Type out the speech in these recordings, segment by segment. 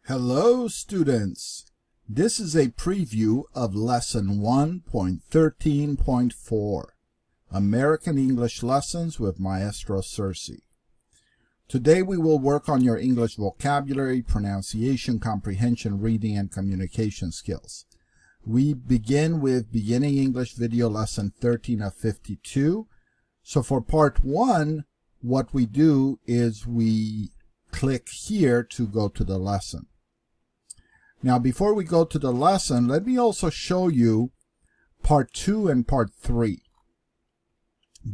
Hello students, this is a preview of lesson 1.13.4, American English Lessons with Maestro Sersea. Today we will work on your English vocabulary, pronunciation, comprehension, reading, and communication skills. We begin with Beginning English Video Lesson 13 of 52. So for part 1, what we do is we click here to go to the lesson. Now, before we go to the lesson, let me also show you part 2 and part 3.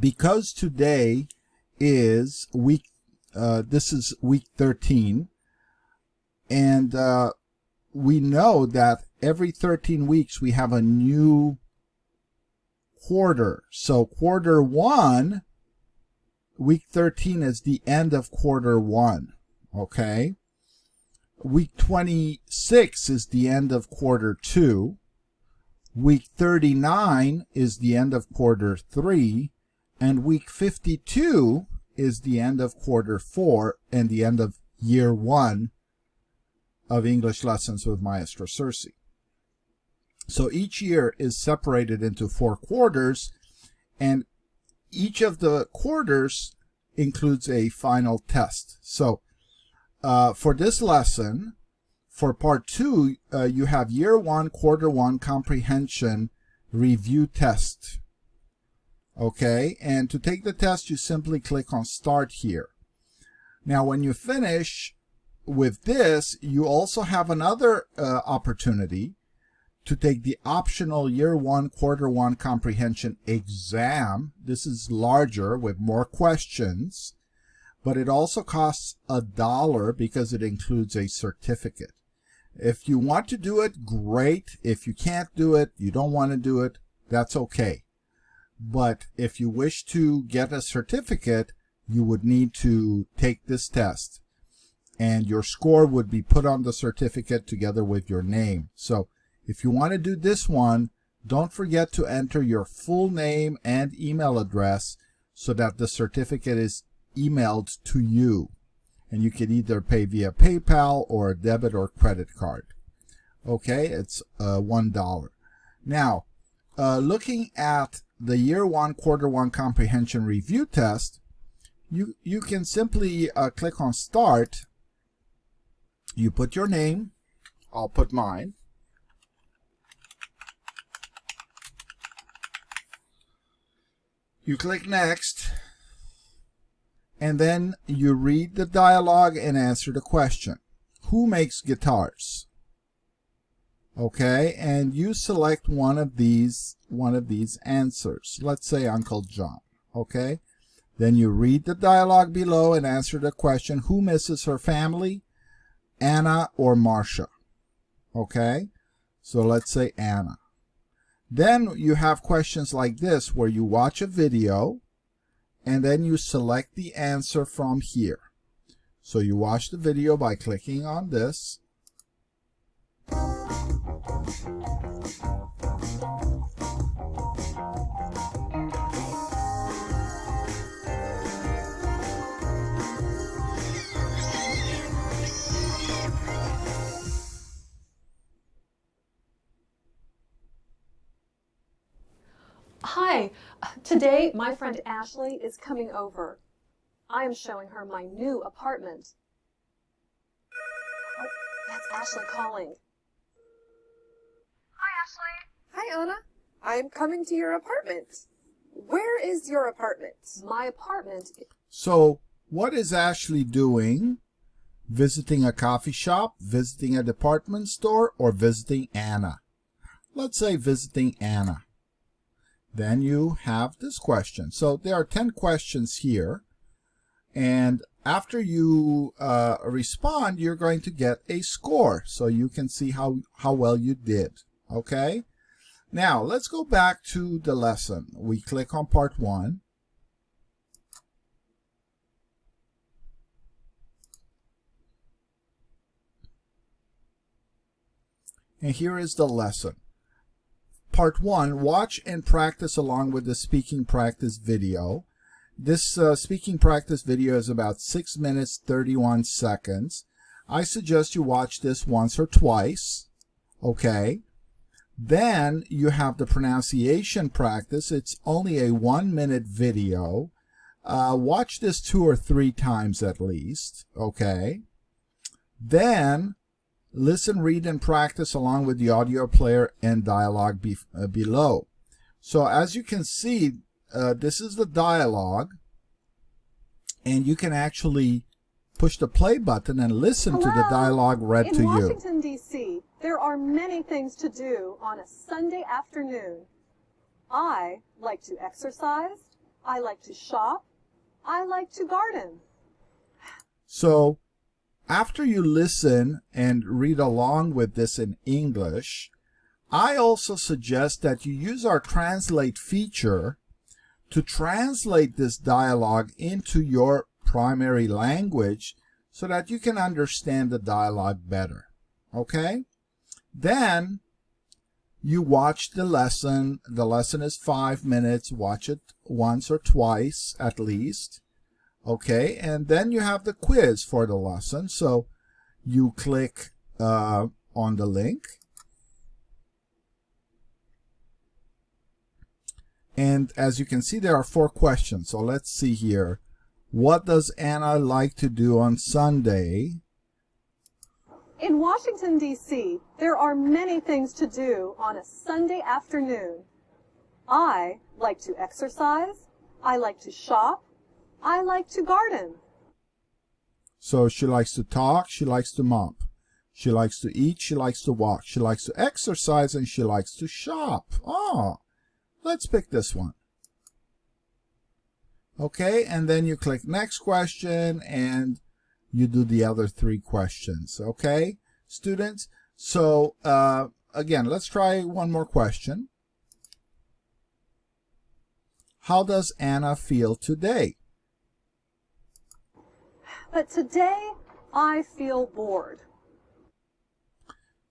Because today is this is week 13, and we know that every 13 weeks we have a new quarter. So quarter 1, week 13 is the end of quarter 1, okay? Week 26 is the end of quarter 2. Week 39 is the end of quarter 3. And week 52 is the end of quarter 4 and the end of year 1 of English Lessons with Maestro Sersea. So each year is separated into 4 quarters, and each of the quarters includes a final test. So for this lesson, for part 2, you have year 1, quarter 1 comprehension review test. Okay, and to take the test, you simply click on Start here. Now, when you finish with this, you also have another opportunity to take the optional year 1, quarter 1 comprehension exam. This is larger with more questions, but it also costs $1 because it includes a certificate. If you want to do it, great. If you can't do it, you don't want to do it, that's okay. But if you wish to get a certificate, you would need to take this test, and your score would be put on the certificate together with your name. So if you want to do this one, don't forget to enter your full name and email address so that the certificate is emailed to you, and you can either pay via PayPal or a debit or credit card. Okay, it's $1. Now, looking at the year 1, quarter 1 comprehension review test, you can simply click on Start. You put your name. I'll put mine. You click Next, and then you read the dialogue and answer the question. Who makes guitars? Okay, and you select one of these answers. Let's say Uncle John. Okay, then you read the dialogue below and answer the question. Who misses her family? Anna or Marcia? Okay, so let's say Anna. Then you have questions like this where you watch a video and then you select the answer from here. So you watch the video by clicking on this. Hi, today my friend Ashley is coming over. I am showing her my new apartment. Oh, that's Ashley calling. Hi, Ashley. Hi, Anna. I'm coming to your apartment. Where is your apartment? My apartment. So what is Ashley doing? Visiting a coffee shop, visiting a department store, or visiting Anna? Let's say visiting Anna. Then you have this question. So there are 10 questions here, and after you respond, you're going to get a score, so you can see how well you did. Okay? Now, let's go back to the lesson. We click on part 1. And here is the lesson. Part 1, watch and practice along with the speaking practice video. This speaking practice video is about 6 minutes, 31 seconds. I suggest you watch this once or twice. Okay. Then you have the pronunciation practice. It's only a 1-minute video. Watch this 2 or 3 times at least. Okay. Then listen, read, and practice along with the audio player and dialogue below. So as you can see, this is the dialogue, and you can actually push the play button and listen to the dialogue read to you. In Washington, D.C., there are many things to do on a Sunday afternoon. I like to exercise. I like to shop. I like to garden. So after you listen and read along with this in English, I also suggest that you use our translate feature to translate this dialogue into your primary language so that you can understand the dialogue better. Okay? Then you watch the lesson. The lesson is 5 minutes. Watch it once or twice at least. Okay, and then you have the quiz for the lesson. So you click on the link. And as you can see, there are 4 questions. So let's see here. What does Anna like to do on Sunday? In Washington, D.C., there are many things to do on a Sunday afternoon. I like to exercise. I like to shop. I like to garden. So she likes to talk, she likes to mop. She likes to eat, she likes to walk. She likes to exercise, and she likes to shop. Oh, let's pick this one. Okay, and then you click next question, and you do the other 3 questions. Okay, students? So, again, let's try one more question. How does Anna feel today? But today, I feel bored.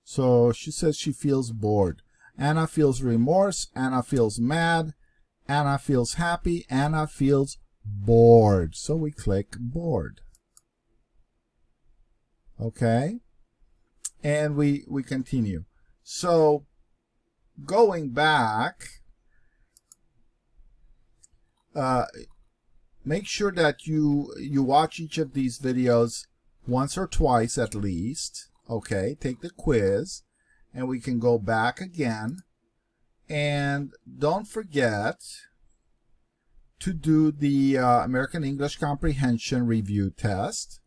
So she says she feels bored. Anna feels remorse. Anna feels mad. Anna feels happy. Anna feels bored. So we click bored. Okay. And we continue. So going back, make sure that you watch each of these videos once or twice at least. Okay, take the quiz, and we can go back again. And don't forget to do the American English Comprehension Review Test.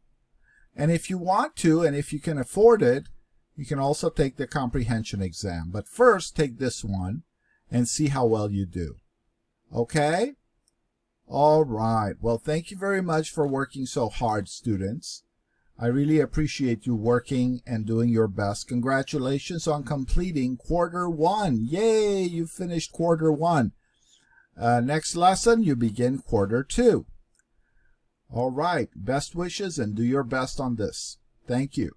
And if you want to, and if you can afford it, you can also take the Comprehension Exam. But first, take this one and see how well you do. Okay? All right. Well, thank you very much for working so hard, students. I really appreciate you working and doing your best. Congratulations on completing quarter 1. Yay, you finished quarter 1. Next lesson, you begin quarter 2. All right. Best wishes, and do your best on this. Thank you.